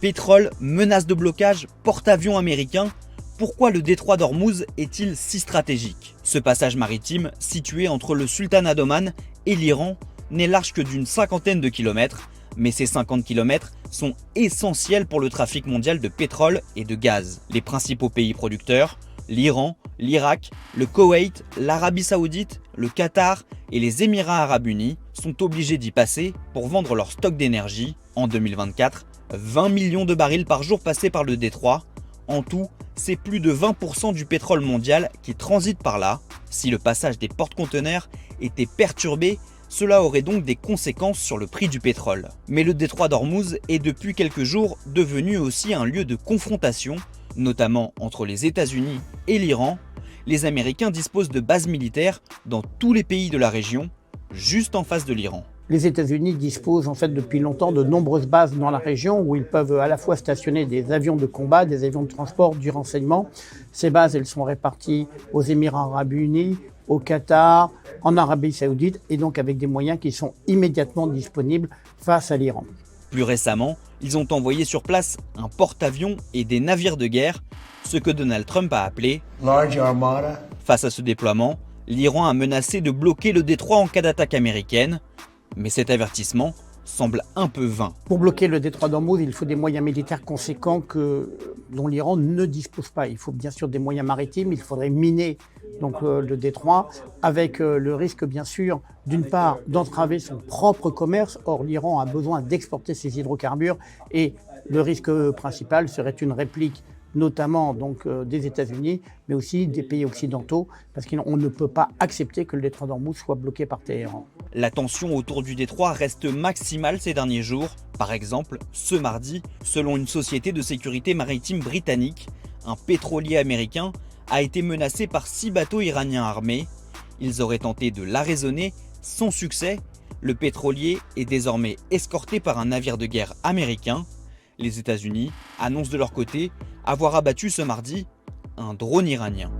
Pétrole, menace de blocage, porte-avions américain. Pourquoi le détroit d'Ormuz est-il si stratégique? Ce passage maritime, situé entre le Sultanat d'Oman et l'Iran, n'est large que d'une cinquantaine de kilomètres, mais ces 50 kilomètres sont essentiels pour le trafic mondial de pétrole et de gaz. Les principaux pays producteurs, l'Iran, l'Irak, le Koweït, l'Arabie Saoudite, le Qatar et les Émirats Arabes Unis sont obligés d'y passer pour vendre leur stock d'énergie. En 2024, 20 millions de barils par jour passés par le détroit. En tout, c'est plus de 20% du pétrole mondial qui transite par là. Si le passage des porte-conteneurs était perturbé, cela aurait donc des conséquences sur le prix du pétrole. Mais le détroit d'Ormuz est depuis quelques jours devenu aussi un lieu de confrontation, notamment entre les États-Unis et l'Iran. Les Américains disposent de bases militaires dans tous les pays de la région, juste en face de l'Iran. Les États-Unis disposent en fait depuis longtemps de nombreuses bases dans la région où ils peuvent à la fois stationner des avions de combat, des avions de transport, du renseignement. Ces bases, elles sont réparties aux Émirats Arabes Unis, au Qatar, en Arabie Saoudite et donc avec des moyens qui sont immédiatement disponibles face à l'Iran. Plus récemment, ils ont envoyé sur place un porte-avions et des navires de guerre, ce que Donald Trump a appelé Large Armada. Face à ce déploiement, l'Iran a menacé de bloquer le détroit en cas d'attaque américaine. Mais cet avertissement semble un peu vain. Pour bloquer le détroit d'Ormuz, il faut des moyens militaires conséquents dont l'Iran ne dispose pas. Il faut bien sûr des moyens maritimes, il faudrait miner le détroit avec le risque bien sûr d'une part d'entraver son propre commerce. Or l'Iran a besoin d'exporter ses hydrocarbures et le risque principal serait une réplique notamment des États-Unis, mais aussi des pays occidentaux, parce qu'on ne peut pas accepter que le détroit d'Ormuz soit bloqué par Téhéran. La tension autour du détroit reste maximale ces derniers jours. Par exemple, ce mardi, selon une société de sécurité maritime britannique, un pétrolier américain a été menacé par 6 bateaux iraniens armés. Ils auraient tenté de l'arraisonner sans succès. Le pétrolier est désormais escorté par un navire de guerre américain. Les États-Unis annoncent de leur côté avoir abattu ce mardi un drone iranien.